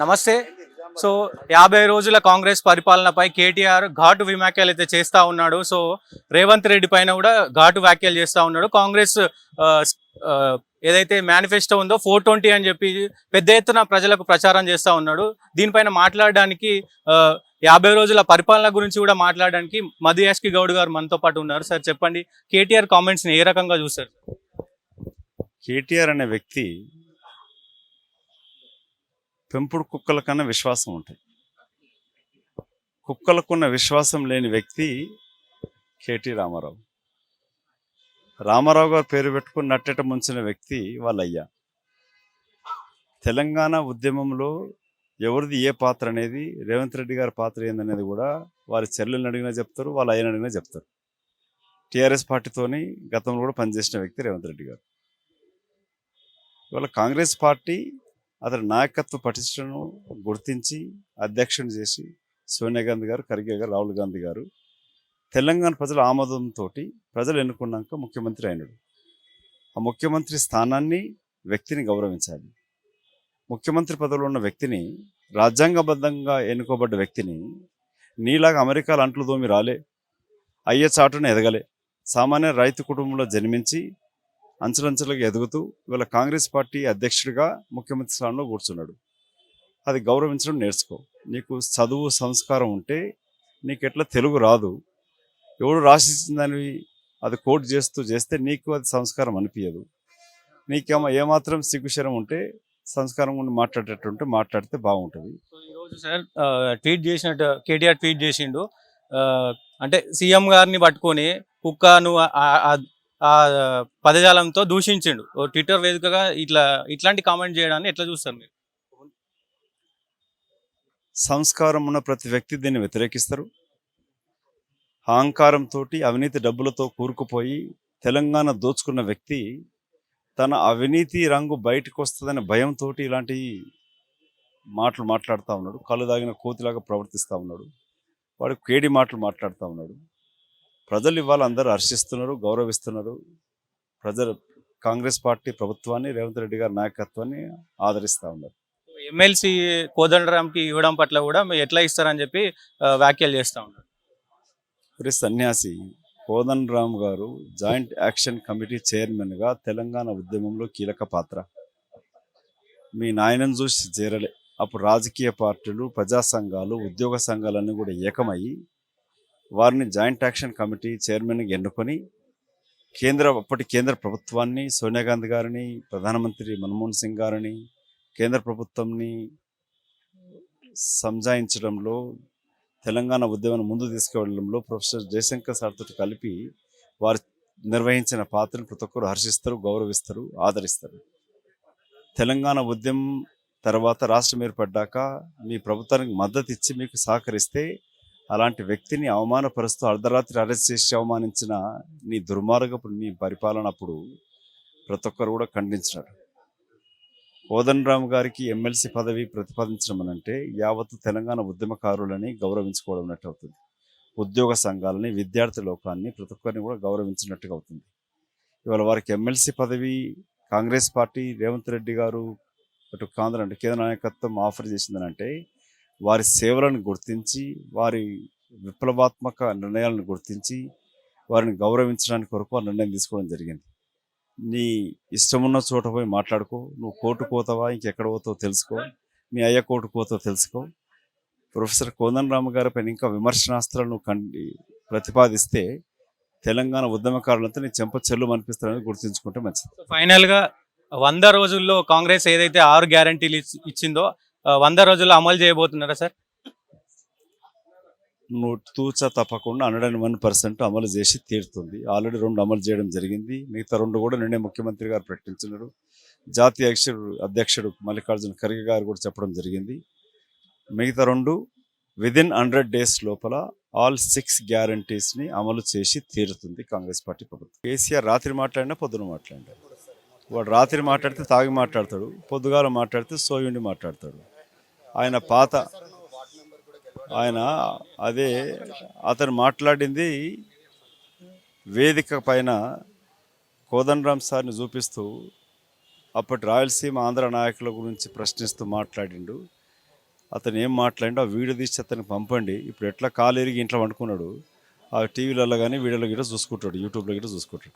నమస్తే. సో 50 రోజుల కాంగ్రెస్ పరిపాలనపై కేటీఆర్ ఘాటు వ్యాఖ్యలు అయితే చేస్తా ఉన్నాడు. సో రేవంత్ రెడ్డి పైన కూడా ఘాటు వ్యాఖ్యలు చేస్తా ఉన్నాడు. కాంగ్రెస్ ఏదైతే మేనిఫెస్టో ఉందో 420 అని చెప్పి పెద్ద ఎత్తున ప్రజలకు ప్రచారం చేస్తా ఉన్నాడు. దీనిపైన మాట్లాడడానికి 50 రోజుల పరిపాలన గురించి కూడా మాట్లాడడానికి మధు యాష్కి గౌడ్ గారు మనతో పాటు ఉన్నారు. సార్ చెప్పండి, కేటీఆర్ కామెంట్స్ని ఏ రకంగా చూస్తారు? కేటీఆర్ అనే వ్యక్తి పెంపుడు కుక్కల కన్నా విశ్వాసం ఉంటుంది. కుక్కలకున్న విశ్వాసం లేని వ్యక్తి కేటీ రామారావు. రామారావు గారు పేరు పెట్టుకుని నట్టెట ముంచిన వ్యక్తి వాళ్ళయ్యా. తెలంగాణ ఉద్యమంలో ఎవరిది ఏ పాత్ర అనేది, రేవంత్ రెడ్డి గారి పాత్ర ఏందనేది కూడా వారి చెల్లెల్ని అడిగినా చెప్తారు, వాళ్ళ అయ్యని అడిగినా చెప్తారు. టీఆర్ఎస్ పార్టీతోని గతంలో కూడా పనిచేసిన వ్యక్తి రేవంత్ రెడ్డి గారు. ఇవాళ కాంగ్రెస్ పార్టీ అతని నాయకత్వ పటిష్టను గుర్తించి అధ్యక్షుని చేసి సోనియా గాంధీ గారు, ఖర్గే గారు, రాహుల్ గాంధీ గారు తెలంగాణ ప్రజల ఆమోదంతో ప్రజలు ఎన్నుకున్నాక ముఖ్యమంత్రి అయినాడు. ఆ ముఖ్యమంత్రి స్థానాన్ని, వ్యక్తిని గౌరవించాలి. ముఖ్యమంత్రి పదవిలో ఉన్న వ్యక్తిని, రాజ్యాంగబద్ధంగా ఎన్నుకోబడ్డ వ్యక్తిని నీలాగా అమెరికాలో అంట్లు దోమి రాలే, అయ్యే చాటున ఎదగలే, సామాన్య రైతు కుటుంబంలో జన్మించి అంచెలంచెలుగా ఎదుగుతూ ఇవాళ కాంగ్రెస్ పార్టీ అధ్యక్షుడిగా ముఖ్యమంత్రి స్థానంలో కూర్చున్నాడు. అది గౌరవించడం నేర్చుకో. నీకు చదువు సంస్కారం ఉంటే నీకు ఎట్లా తెలుగు రాదు, ఎవడు రాసిచ్చిందని అది కోట్ చేస్తే నీకు అది సంస్కారం అనిపించదు. నీకేమో ఏమాత్రం సిగ్గుశరం ఉంటే సంస్కారం ఉండి మాట్లాడేటట్టుంటే మాట్లాడితే బాగుంటుంది. ఈరోజు సార్ ట్వీట్ చేసినట్టు కేటీఆర్ ట్వీట్ చేసిండు. అంటే సీఎం గారిని పట్టుకొని కుక్కను ఆ పదజాలంతో దూషించిండు. ట్విట్టర్ వేదికగా ఇట్లాంటి కామెంట్ చేయడాన్ని ఎట్లా చూస్తారు మీరు? సంస్కారం ఉన్న ప్రతి వ్యక్తి దీన్ని వ్యతిరేకిస్తారు. అహంకారంతో, అవినీతి డబ్బులతో కూరుకుపోయి తెలంగాణ దోచుకున్న వ్యక్తి తన అవినీతి రంగు బయటకు వస్తుందనే భయంతో ఇలాంటి మాటలు మాట్లాడుతూ ఉన్నాడు. కళ్ళు దాగిన కోతిలాగా ప్రవర్తిస్తూ ఉన్నాడు. వాడు కేడి మాటలు మాట్లాడుతూ ఉన్నాడు. ప్రజలు ఇవాళ అందరూ హర్షిస్తున్నారు, గౌరవిస్తున్నారు. ప్రజలు కాంగ్రెస్ పార్టీ ప్రభుత్వాన్ని, రేవంత్ రెడ్డి గారి నాయకత్వాన్ని ఆదరిస్తూ ఉన్నారు. ఎమ్మెల్సీ కోదండరాంకి ఇవ్వడం పట్ల కూడా మీరు ఎట్లా ఇస్తారని చెప్పి వ్యాఖ్యలు చేస్తూ ఉన్నారు. మరి సన్యాసి కోదండరామ్ గారు జాయింట్ యాక్షన్ కమిటీ చైర్మన్గా తెలంగాణ ఉద్యమంలో కీలక పాత్ర. మీ నాయనను చూసి చేరలే. అప్పుడు రాజకీయ పార్టీలు, ప్రజా సంఘాలు, ఉద్యోగ సంఘాలన్నీ కూడా ఏకమయ్యి వారిని జాయింట్ యాక్షన్ కమిటీ చైర్మన్గా ఎన్నుకొని అప్పటి కేంద్ర ప్రభుత్వాన్ని, సోనియా గాంధీ గారిని, ప్రధానమంత్రి మన్మోహన్ సింగ్ గారిని, కేంద్ర ప్రభుత్వంని సంజాయించడంలో, తెలంగాణ ఉద్యమాన్ని ముందు తీసుకువెళ్ళడంలో ప్రొఫెసర్ జయశంకర్ సార్తో కలిపి వారు నిర్వహించిన పాత్రను ప్రతి ఒక్కరు హర్షిస్తారు, గౌరవిస్తారు, ఆదరిస్తారు. తెలంగాణ ఉద్యమం తర్వాత రాష్ట్రం ఏర్పడ్డాక మీ ప్రభుత్వానికి మద్దతు ఇచ్చి మీకు సహకరిస్తే అలాంటి వ్యక్తిని అవమానపరుస్తూ అర్ధరాత్రి అరెస్ట్ చేసి అవమానించిన నీ దుర్మార్గపు నీ పరిపాలన అప్పుడు ప్రతి ఒక్కరు కూడా ఖండించినారు. కోదండరామ్ గారికి ఎమ్మెల్సీ పదవి ప్రతిపాదించడం అనంటే యావత్తు తెలంగాణ ఉద్యమకారులని గౌరవించుకోవడం అన్నట్టు అవుతుంది. ఉద్యోగ సంఘాలని, విద్యార్థి లోకాన్ని, ప్రతి ఒక్కరిని కూడా గౌరవించినట్టుగా అవుతుంది. ఇవాళ వారికి ఎమ్మెల్సీ పదవి కాంగ్రెస్ పార్టీ, రేవంత్ రెడ్డి గారు, అటు కేంద్ర నాయకత్వం ఆఫర్ చేసిందనంటే వారి సేవలను గుర్తించి, వారి విప్లవాత్మక నిర్ణయాలను గుర్తించి వారిని గౌరవించడానికి కొరకు ఆ నిర్ణయం తీసుకోవడం జరిగింది. నీ ఇష్టమున్న చోట పోయి మాట్లాడుకో. నువ్వు కోర్టు పోతావా, ఇంకెక్కడ పోతావో తెలుసుకో, మీ అయ్య కోర్టు పోతావో తెలుసుకో. ప్రొఫెసర్ కోదండరామ్ గారి పైన ఇంకా విమర్శనాస్త్రాలను ప్రతిపాదిస్తే తెలంగాణ ఉద్యమకారులంతా నీ చెంప చెల్లు అనిపిస్తారని గుర్తుంచుకుంటే మంచిది. ఫైనల్గా 100 రోజుల్లో కాంగ్రెస్ ఏదైతే 6 గ్యారంటీలు ఇచ్చిందో 100 రోజుల్లో అమలు చేయబోతున్నారా సార్? తూచా తప్పకుండా 101% అమలు చేసి తీరుతుంది. ఆల్రెడీ 2 అమలు చేయడం జరిగింది. మిగతా 2 కూడా నిన్నే ముఖ్యమంత్రి గారు ప్రకటించినారు. జాతీయ అధ్యక్షుడు మల్లికార్జున ఖర్గే గారు కూడా చెప్పడం జరిగింది. మిగతా 2 విదిన్ 100 days లోపల ఆల్ 6 గ్యారంటీస్ని అమలు చేసి తీరుతుంది కాంగ్రెస్ పార్టీ ప్రభుత్వం. కేసీఆర్ రాత్రి మాట్లాడినా పొద్దున మాట్లాడారు. వాడు రాత్రి మాట్లాడితే తాగి మాట్లాడతాడు, పొద్దుగాల మాట్లాడితే సోయుండి మాట్లాడతాడు. అతను మాట్లాడింది వేదిక పైన కోదండరామ్ సార్ని చూపిస్తూ అప్పటి రాయలసీమ ఆంధ్ర నాయకుల గురించి ప్రశ్నిస్తూ మాట్లాడిండు. అతను ఏం మాట్లాడిండో ఆ వీడియో తీసి అతనికి పంపండి. ఇప్పుడు ఎట్లా కాలు ఎరిగి ఇంట్లో వండుకున్నాడు, ఆ టీవీలలో కానీ వీడియోలో గిట్ట చూసుకుంటాడు, యూట్యూబ్లో గిట్ట చూసుకుంటాడు.